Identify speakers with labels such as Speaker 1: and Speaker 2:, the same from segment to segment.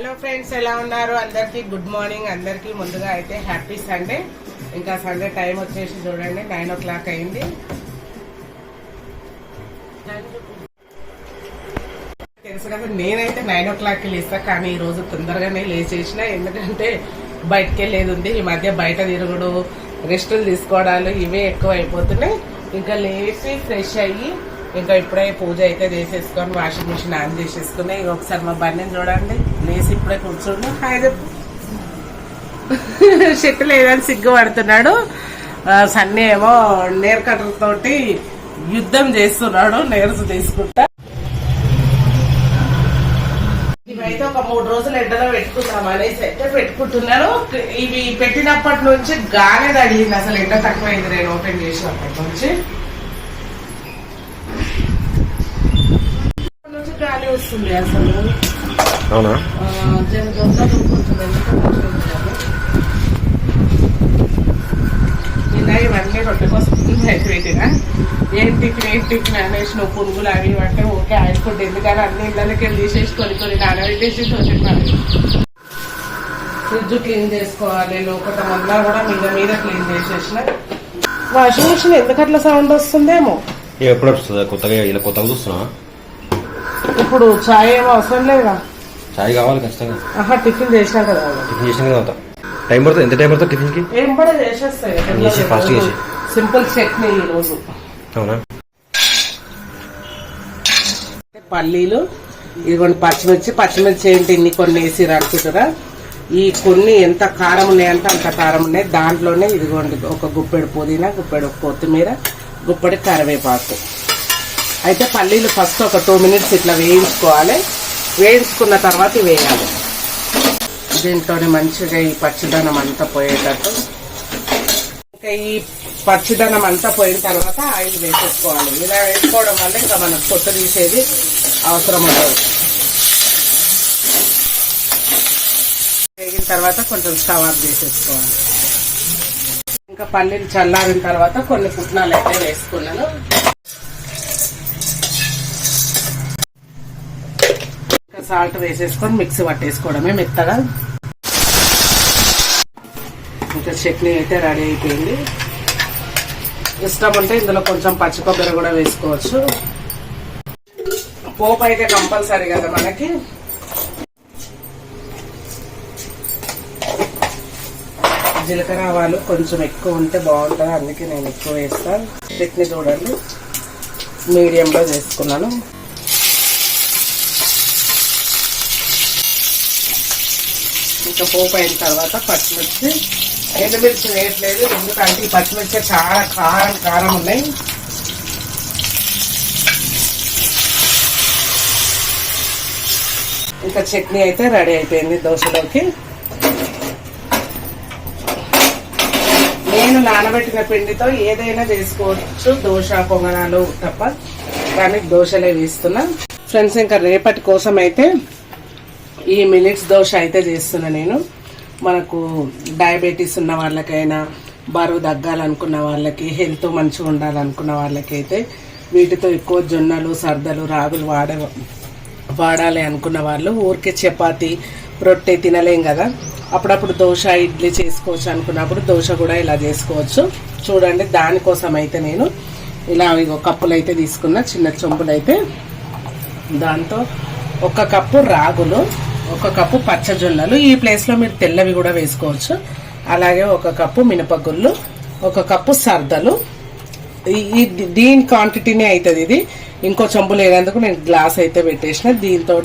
Speaker 1: Hello friends, ఎలా ఉన్నారు? అందరికీ గుడ్ మార్నింగ్. అందరికీ ముందుగా అయితే హ్యాపీ సండే. ఇంకా సండే టైం వచ్చేసి చూడండి 9 o'clock అయింది. తెలుసు కదా, నేనైతే 9 o'clockకి లేస్తా, కానీ ఈ రోజు తొందరగానే లేచేసిన. ఎందుకంటే బయటకి వెళ్ళేది ఉంది. ఈ మధ్య బయట తిరుగుడు, రెస్టులు తీసుకోవడాలు ఇవే ఎక్కువ అయిపోతున్నాయి. ఇంకా లేచి ఫ్రెష్ అయ్యి ఇంకా ఇప్పుడే పూజ అయితే చేసేసుకొని వాషింగ్ మిషన్ ఆన్ చేసేసుకున్నాయి. ఇక ఒకసారి మా బండిని చూడండి, లేచి ఇప్పుడే కూర్చోండి. హాయ్ చెప్పు. చెట్టు లేదని సిగ్గుపడుతున్నాడు. సన్నీ ఏమో నేర్ కట్టర్ తోటి యుద్ధం చేస్తున్నాడు, నేర్సు తీసుకుంటా. ఇవైతే ఒక 3 రోజులు ఎండలో పెట్టుకుందాం అనేసి అయితే పెట్టుకుంటున్నాను. ఇవి పెట్టినప్పటి నుంచి గానే తగిలింది. అసలు ఎండ తక్కువైంది నేను ఓపెన్ చేసినప్పటి నుంచి. గాలి వస్తుంది అసలు.
Speaker 2: అవునా?
Speaker 1: నిన్న ఇవన్నీ రొట్టె కోసం పెట్టినా ఏం టిఫిన్ అనేసి నువ్వు పునుగులు అవి అంటే ఓకే ఆయిల్ ఫుడ్, ఎందుకని అన్ని ఇళ్ళకి వెళ్ళి తీసేసి కొన్ని నానబెట్టేసి ఫ్రిడ్జ్ క్లీన్ చేసుకోవాలి. లోపల మొన్న కూడా మీద క్లీన్ చేసేసిన. వాషింగ్ మిషన్ ఎందుకట్లా సౌండ్ వస్తుందేమో.
Speaker 2: ఎప్పుడు వస్తుంది? కొత్తగా ఇలా కొత్తగా చూస్తున్నా.
Speaker 1: ఇప్పుడు చాయ్ ఏమో అవసరం లేదా?
Speaker 2: చాయ్ కావాలి ఖచ్చితంగా.
Speaker 1: టిఫిన్ చేసినా కదా.
Speaker 2: టిఫిన్ చేసిన కదా. టైం పడుతుంది. ఎంత టైం పడుతుంది టిఫిన్ కి?
Speaker 1: ఏం కూడా చేసేస్తాయి. సింపుల్ చట్నీ ఈ రోజు.
Speaker 2: అవునా?
Speaker 1: పల్లీలు ఇదిగోండి, పచ్చిమిర్చి ఏంటి ఇన్ని కొన్ని వేసి అనుకుంటారా. ఈ కొన్ని ఎంత కారం ఉన్నాయంటే అంత కారం ఉన్నాయి. దాంట్లోనే ఇదిగోండి ఒక గుప్పెడు పుదీనా, గుప్పెడు కొత్తిమీర, గుప్పెడు కరివేపాకు. అయితే పల్లీలు ఫస్ట్ ఒక 2 minutes ఇట్లా వేయించుకోవాలి. వేయించుకున్న తర్వాత వేయాలి. దీంట్లోనే మంచిగా ఈ పచ్చిదనం అంతా పోయేటట్టు. ఇంకా ఈ పచ్చిదనం అంతా పోయిన తర్వాత ఆయిల్ వేసేసుకోవాలి. ఇలా వేసుకోవడం వల్ల ఇంకా మనకు పొట్టు తీసేది అవసరం ఉండదు. వేగిన తర్వాత కొంచెం స్టవ్ ఆఫ్ చేసేసుకోవాలి. ఇంకా పల్లీలు చల్లారిన తర్వాత కొన్ని పుట్నాలు అయితే వేసుకున్నాను. సాల్ట్ వేసేసుకొని మిక్సీ పట్టేసుకోవడమే మెత్తగా. ఇంకా చట్నీ అయితే రెడీ అయిపోయింది. ఇష్టం ఉంటే ఇందులో కొంచెం పచ్చి కొబ్బరి కూడా వేసుకోవచ్చు. పోపు అయితే కంపల్సరీ కదా మనకి. జీలకర్ర ఆవాలు కొంచెం ఎక్కువ ఉంటే బాగుంటుంది, అందుకే నేను ఎక్కువ వేస్తాను. చట్నీ చూడండి మీడియంలో చేసుకున్నాను. ఇంకా పోపు అయిన తర్వాత పచ్చిమిర్చి, ఎండుమిర్చి వేయట్లేదు ఎందుకంటే ఈ పచ్చిమిర్చి చాలా కారం ఉన్నాయి. ఇంకా చట్నీ అయితే రెడీ అయిపోయింది దోశలోకి. నేను నానబెట్టిన పిండితో ఏదైనా చేసుకోవచ్చు, దోశ పొంగనాలు తప్ప, కానీ దోశలే వేస్తున్నా. ఫ్రెండ్స్, ఇంకా రేపటి కోసం అయితే ఈ మిల్లెట్స్ దోశ అయితే చేస్తున్నా నేను. మనకు డయాబెటీస్ ఉన్న వాళ్ళకైనా, బరువు తగ్గాలనుకున్న వాళ్ళకి, హెల్త్ మంచిగా ఉండాలనుకున్న వాళ్ళకి అయితే వీటితో ఎక్కువ జొన్నలు, సర్దలు, రాగులు వాడాలి అనుకున్న వాళ్ళు ఊరికే చపాతి, రొట్టె తినలేం కదా. అప్పుడప్పుడు దోశ, ఇడ్లీ చేసుకోవచ్చు అనుకున్నప్పుడు దోశ కూడా ఇలా చేసుకోవచ్చు. చూడండి, దానికోసం అయితే నేను ఇలా కప్పులు అయితే తీసుకున్నా, చిన్న చెంబులు అయితే. దాంతో 1 కప్పు రాగులు, 1 కప్పు పచ్చజొన్నలు, ఈ ప్లేస్లో మీరు తెల్లవి కూడా వేసుకోవచ్చు. అలాగే 1 కప్పు మినపగుళ్ళు, 1 కప్పు సర్దలు. దీని క్వాంటిటీనే అవుతుంది ఇది. ఇంకో చెంబు లేనందుకు నేను గ్లాస్ అయితే పెట్టేసిన. దీంతో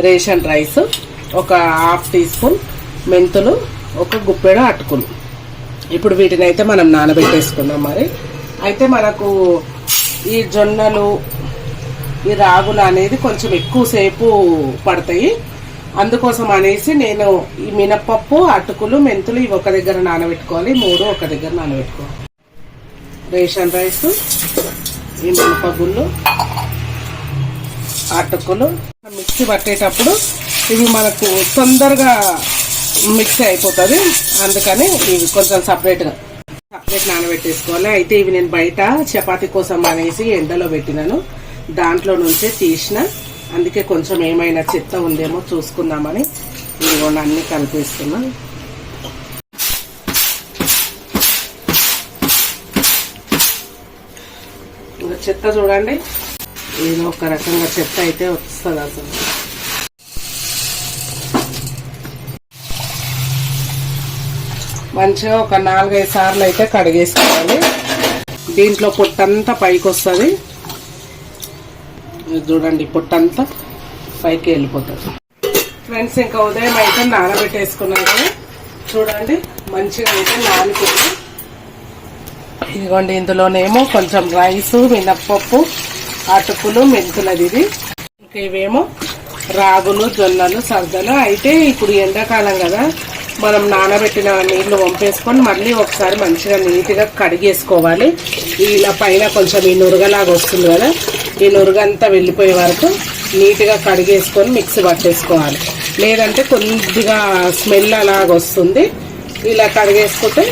Speaker 1: రేషన్ రైస్, 1/2 teaspoon మెంతులు, 1 గుప్పెడు అటుకులు. ఇప్పుడు వీటిని అయితే మనం నానబెట్టేసుకుందాం. మరి అయితే మనకు ఈ జొన్నలు, ఈ రాగులు అనేది కొంచెం ఎక్కువసేపు పడతాయి. అందుకోసం అనేసి నేను ఈ మినపప్పు, అటుకులు, మెంతులు ఇవి ఒక దగ్గర నానబెట్టుకోవాలి. 3 ఒక దగ్గర నానబెట్టుకోవాలి. రేషన్ రైస్, ఈ మినపగుళ్ళు, అటుకులు మిక్సీ పట్టేటప్పుడు ఇవి మనకు తొందరగా మిక్సీ అయిపోతుంది. అందుకని ఇవి కొంచెం సపరేట్ నానబెట్టేసుకోవాలి. అయితే ఇవి నేను బయట చపాతీ కోసం అనేసి ఎండలో పెట్టినాను. దాంట్లో నుంచే తీసిన, అందుకే కొంచెం ఏమైనా చెత్త ఉందేమో చూసుకుందామని ఇదిగోండి అన్ని కలిపేస్తున్నా. ఇంకా చెత్త చూడండి, ఇది ఒక రకంగా చెత్త అయితే వస్తుంది అసలు. మంచిగా ఒక 4-5 సార్లు అయితే కడిగేసుకోవాలి. దీంట్లో పొట్టంతా పైకి వస్తుంది చూడండి, పొట్టంతా పైకి వెళ్ళిపోతుంది. ఫ్రెండ్స్ ఇంకా ఉదయం అయితే నానబెట్టేసుకున్నాను కదా, చూడండి మంచిగా అయితే నానిపోయింది. ఇదిగోండి ఇందులోనేమో కొంచెం రైసు, మినప్పప్పు, అటుకులు, మెంతులది ఇది. ఇంకా ఇవేమో రాగులు, జొన్నలు, సజ్జలు. అయితే ఇప్పుడు ఎండాకాలం కదా, మనం నానబెట్టిన నీళ్లు వంపేసుకొని మళ్ళీ ఒకసారి మంచిగా నీట్గా కడిగేసుకోవాలి. ఇలా పైన కొంచెం ఈ నురగలాగా వస్తుంది కదా, ఈ నురగంతా వెళ్ళిపోయే వరకు నీట్గా కడిగేసుకొని మిక్సీ పట్టేసుకోవాలి. లేదంటే కొద్దిగా స్మెల్ అలాగ వస్తుంది. ఇలా కడిగేసుకుంటే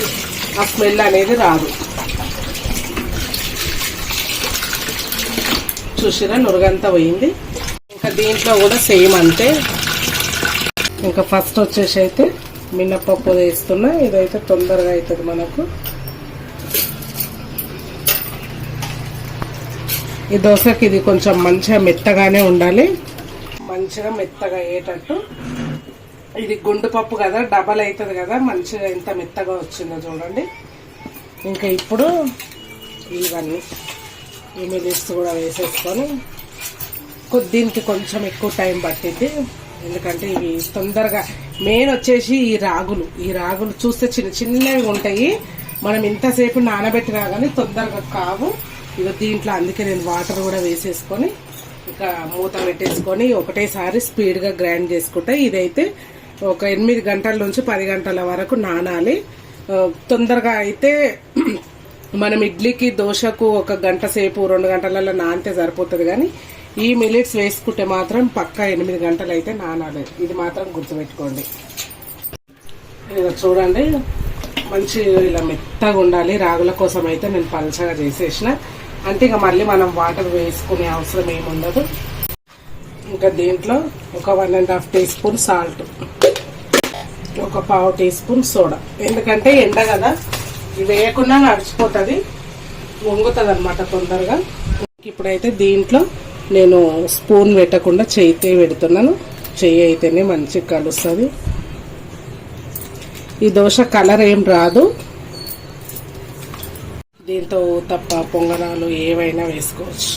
Speaker 1: ఆ స్మెల్ అనేది రాదు. చూసిరా నురగంతా పోయింది. ఇంకా దీంట్లో కూడా సేమ్ అంతే. ఇంకా ఫస్ట్ వచ్చేసి అయితే మినప్పప్పు వేస్తున్నా. ఇదైతే తొందరగా అవుతుంది మనకు. ఈ దోశకి ఇది కొంచెం మంచిగా మెత్తగానే ఉండాలి, మంచిగా మెత్తగా అయ్యేటట్టు. ఇది గుండు పప్పు కదా, డబల్ అవుతుంది కదా, మంచిగా ఎంత మెత్తగా వచ్చిందో చూడండి. ఇంకా ఇప్పుడు ఇవన్నీ ఈ మిలిట్స్ కూడా వేసేసుకొని దీనికి కొంచెం ఎక్కువ టైం పట్టింది. ఎందుకంటే ఇవి తొందరగా, మెయిన్ వచ్చేసి ఈ రాగులు చూస్తే చిన్న చిన్నవి ఉంటాయి. మనం ఇంతసేపు నానబెట్టినా కానీ తొందరగా కావు. ఇక దీంట్లో అందుకే నేను వాటర్ కూడా వేసేసుకొని ఇంకా మూత పెట్టేసుకొని ఒకటేసారి స్పీడ్గా గ్రైండ్ చేసుకుంటా. ఇదైతే ఒక 8 గంటల నుంచి 10 గంటల వరకు నానాలి. తొందరగా అయితే మనం ఇడ్లీకి, దోశకు 1 గంట సేపు 2 గంటలలో నానితే సరిపోతుంది. కానీ ఈ మిల్లెట్స్ వేసుకుంటే మాత్రం పక్కా 8 గంటలు అయితే నానాలి. ఇది మాత్రం గుర్తుపెట్టుకోండి. ఇక చూడండి మంచి ఇలా మెత్తగా ఉండాలి. రాగుల కోసం అయితే నేను పలచగా చేసేసిన. అంటే ఇక మళ్ళీ మనం వాటర్ వేసుకునే అవసరం ఏముండదు. ఇంకా దీంట్లో ఒక 1.5 టీ స్పూన్ సాల్ట్, ఒక 1/2 టీ స్పూన్ సోడా. ఎందుకంటే ఎండ కదా, ఇది వేయకుండా నడిచిపోతుంది, వంగుతుంది అనమాట తొందరగా. ఇప్పుడైతే దీంట్లో నేను స్పూన్ పెట్టకుండా చేయితే పెడుతున్నాను. చెయ్యి అయితేనే మంచిగా కలుస్తుంది. ఈ దోశ కలర్ ఏం రాదు. దీంతో తప్ప పొంగనాలు ఏవైనా వేసుకోవచ్చు.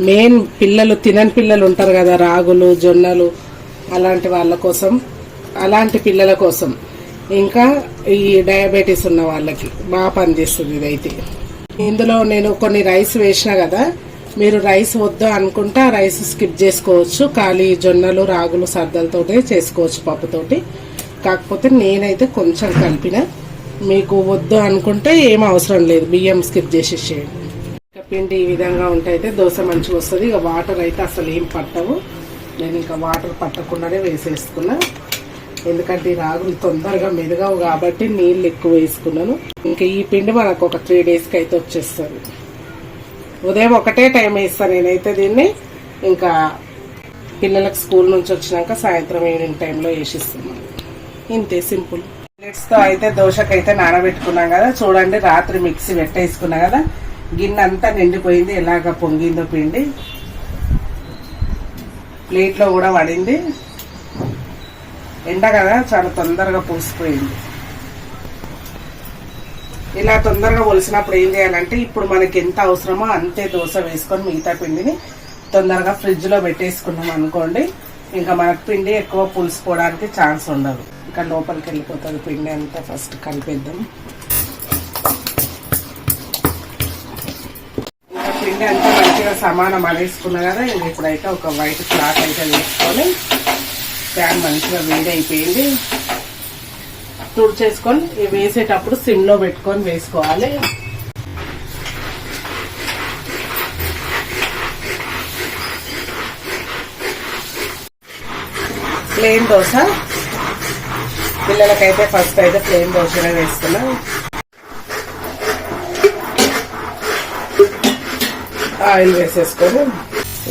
Speaker 1: మెయిన్ పిల్లలు, తినని పిల్లలు ఉంటారు కదా, రాగులు, జొన్నలు, అలాంటి వాళ్ళ కోసం, అలాంటి పిల్లల కోసం, ఇంకా ఈ డయాబెటీస్ ఉన్న వాళ్ళకి బాగా పనిచేస్తుంది ఇదైతే. ఇందులో నేను కొన్ని రైస్ వేసిన కదా, మీరు రైస్ వద్దు అనుకుంటే ఆ రైస్ స్కిప్ చేసుకోవచ్చు. ఖాళీ జొన్నలు, రాగులు, సద్దలతోటే చేసుకోవచ్చు, పప్పుతోటి. కాకపోతే నేనైతే కొంచెం కలిపిన. మీకు వద్దు అనుకుంటే ఏం అవసరం లేదు, బియ్యం స్కిప్ చేసేసేయండి. పిండి ఈ విధంగా ఉంటే అయితే దోశ మంచిగా వస్తుంది. ఇక వాటర్ అయితే అసలు ఏం పట్టవు. నేను ఇంకా వాటర్ పట్టకుండానే వేసేసుకున్నా. ఎందుకంటే ఈ రాగులు తొందరగా మెదగవు కాబట్టి నీళ్ళు ఎక్కువ వేసుకున్నాను. ఇంకా ఈ పిండి మనకు ఒక 3 డేస్కి అయితే వచ్చేస్తుంది. ఉదయం ఒకటే టైం వేస్తాను నేనైతే దీన్ని. ఇంకా పిల్లలకు స్కూల్ నుంచి వచ్చినాక సాయంత్రం ఈవినింగ్ టైంలో వేసిస్తున్నాను. ఇంతే, సింపుల్. మిల్లెట్స్తో అయితే దోశకైతే నానబెట్టుకున్నాం కదా, చూడండి రాత్రి మిక్సీ పెట్టేసుకున్నా కదా, గిన్నె అంతా నిండిపోయింది. ఎలాగ పొంగిందో పిండి, ప్లేట్లో కూడా పడింది. ఎండ కదా, చాలా తొందరగా పూసిపోయింది. ఇలా తొందరగా ఒలిసినప్పుడు ఏం చేయాలంటే, ఇప్పుడు మనకి ఎంత అవసరమో అంతే దోశ వేసుకొని మిగతా పిండిని తొందరగా ఫ్రిడ్జ్ లో పెట్టేసుకున్నాం అనుకోండి, ఇంకా మనకు పిండి ఎక్కువ పులిసిపోవడానికి ఛాన్స్ ఉండదు. ఇంకా లోపలికి వెళ్ళిపోతుంది పిండి అంతా. ఫస్ట్ కలిపేద్దాం. ఇంకా పిండి అంతా మంచిగా సమానం అనేసుకున్నా కదా. ఇప్పుడైతే ఒక వైట్ క్లాత్ అయితే వేసుకొని, ప్యాన్ మంచిగా వేడి అయిపోయింది, తుడిచేసుకొని వేసేటప్పుడు సిమ్ లో పెట్టుకొని వేసుకోవాలి. ప్లేన్ దోశ పిల్లలకైతే ఫస్ట్ అయితే ప్లేన్ దోశనే వేస్తున్నా. ఆయిల్ వేసేసుకొని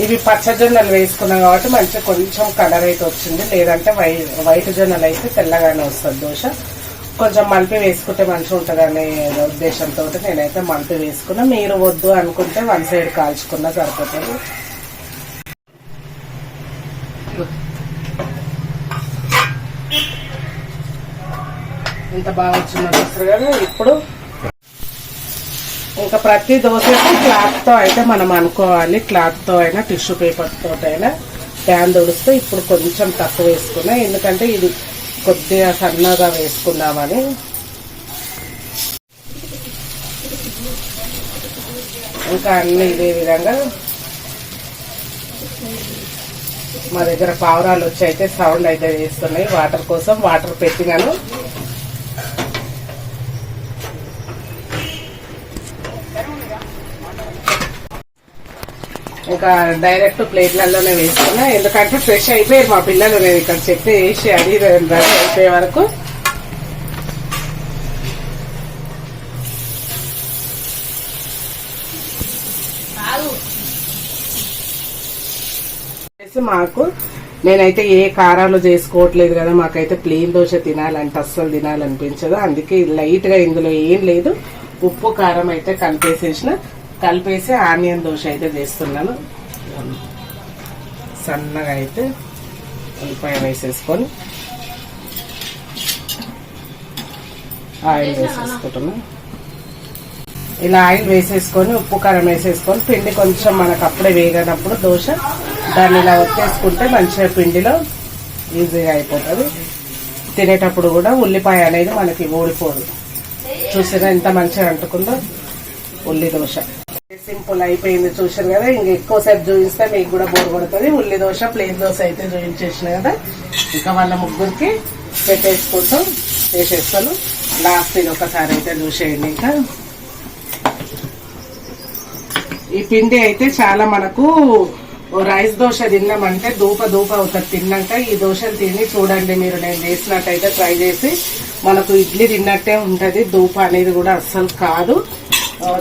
Speaker 1: ఇవి పచ్చజొన్నలు వేసుకున్నాం కాబట్టి మంచిగా కొంచెం కలర్ అయితే వచ్చింది, లేదంటే వైట్ జొన్నలు అయితే తెల్లగానే వస్తుంది దోశ. కొంచెం మలిపి వేసుకుంటే మంచిగా ఉంటుంది అనే ఉద్దేశంతో నేనైతే మలిపి వేసుకున్నా. మీరు వద్దు అనుకుంటే వన్ సైడ్ కాల్చుకున్నా సరిపోతుంది. ఇంత బాగా వచ్చిందో చూస్తారు కదా. ఇప్పుడు ఇంకా ప్రతి దోశకి క్లాత్ తో అయితే మనం అనుకోవాలి, క్లాత్ తో అయినా టిష్యూ పేపర్ తోటి అయినా ప్యాన్ తుడిస్తే. ఇప్పుడు కొంచెం తక్కువ వేసుకున్నా, ఎందుకంటే ఇది కొద్దిగా సన్నగా వేసుకున్నామని. ఇంకా అన్ని ఇదే విధంగా మా దగ్గర పావురాలు వచ్చి అయితే సౌండ్ అయితే వేస్తున్నాయి. వాటర్ కోసం వాటర్ పెట్టినాను. ఇంకా డైరెక్ట్ ప్లేట్లలోనే వేసుకున్నా, ఎందుకంటే ఫ్రెష్ అయిపోయారు మా పిల్లలు. నేను ఇక్కడ చెట్టు వేసి అది రెడీ అయిపోయే వరకు మాకు నేనైతే ఏ కారాలు చేసుకోవట్లేదు కదా, మాకైతే ప్లెయిన్ దోశ తినాలంటే అస్సలు తినాలనిపించదు. అందుకే లైట్ గా ఇందులో ఏం లేదు, ఉప్పు కారం అయితే కలిపేసి ఆనియన్ దోశ అయితే చేస్తున్నాను. సన్నగా అయితే ఉల్లిపాయ వేసేసుకొని ఆయిల్ వేసేసుకుంటున్నా. ఇలా ఆయిల్ వేసేసుకొని ఉప్పు కారం వేసేసుకొని పిండి కొంచెం మనకు అప్పుడే వేగనప్పుడు దోశ దాన్ని ఇలా ఒత్తేసుకుంటే మంచిగా పిండిలో ఈజీగా అయిపోతుంది. తినేటప్పుడు కూడా ఉల్లిపాయ అనేది మనకి ఊడిపోదు. చూసారా ఎంత మంచిగా అంటుకుందో ఉల్లి దోశ. సింపుల్ అయిపోయింది చూసారు కదా. ఇంక ఎక్కువసేపు చూపిస్తే మీకు కూడా బోర్ కొడుతుంది. ఉల్లి దోశ ప్లేన్ దోశ అయితే చూపించేసిన కదా. ఇంకా వాళ్ళ ముగ్గురికి పెట్టేసుకుంటూ వేసేస్తాను. లాస్ట్ ఇది ఒకసారి అయితే చూసేయండి. ఇంకా ఈ పిండి అయితే చాలా మనకు రైస్ దోశ తిన్నామంటే దూప అవుతుంది. తిన్నాక ఈ దోశలు తిని చూడండి మీరు. నేను చేసినట్టయితే ట్రై చేసి మనకు ఇడ్లీ తిన్నట్టే ఉంటది. దూప అనేది కూడా అస్సలు కాదు,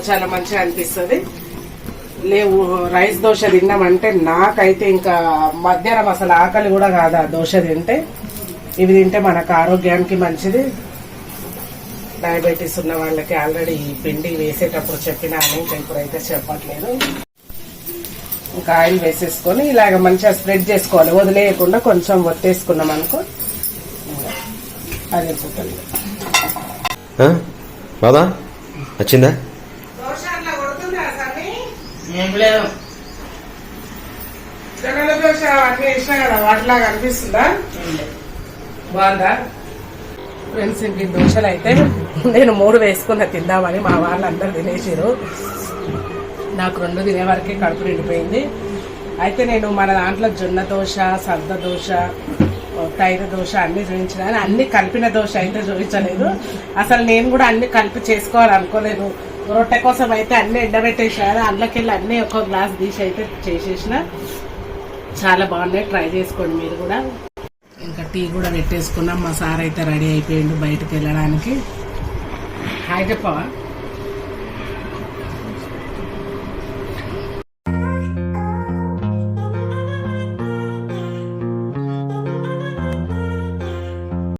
Speaker 1: చాలా మంచిగా అనిపిస్తుంది. లేవు రైస్ దోశ తిన్నామంటే నాకైతే ఇంకా మధ్యాహ్నం అసలు ఆకలి కూడా కాదు ఆ దోశ తింటే. ఇవి తింటే మనకు ఆరోగ్యానికి మంచిది. డయాబెటీస్ ఉన్న వాళ్ళకి ఆల్రెడీ ఈ పిండి వేసేటప్పుడు చెప్పినాను, ఇంకా ఇప్పుడైతే చెప్పట్లేదు. ఇంకా ఆయిల్ వేసేసుకొని ఇలాగ మంచిగా స్ప్రెడ్ చేసుకోవాలి, వదిలేయకుండా కొంచెం ఒత్తేసుకున్నాం అనుకో అది అయిపోతుంది.
Speaker 2: బాదా వచ్చిందా
Speaker 1: జగన్ దోశ అన్నీ వేసినా కదా, వాటిలాగా అనిపిస్తుందా? బాగుందా ఫ్రెండ్స్? ఇంక దోశలు అయితే నేను 3 వేసుకున్న తిందామని మా వాళ్ళందరూ తినేసారు. నాకు 2 తినే వరకే కడుపు నిండిపోయింది. అయితే నేను మన దాంట్లో జొన్న దోశ, సద్ద దోశ, తైర దోశ అన్ని చూపించిన, అన్ని కలిపిన దోశ అయితే చూపించలేదు. అసలు నేను కూడా అన్ని కలిపి చేసుకోవాలనుకోలేదు. రొట్టె కోసం అయితే అన్ని ఎండబెట్టేసాను. అందులోకెళ్ళి అన్ని ఒక గ్లాస్ తీసి అయితే చేసేసిన. చాలా బాగున్నాయి, ట్రై చేసుకోండి మీరు కూడా. ఇంకా టీ కూడా పెట్టేసుకున్నాం. మా సార్ అయితే రెడీ అయిపోయిండు బయటకు వెళ్ళడానికి. హాయ్ చెప్పవా?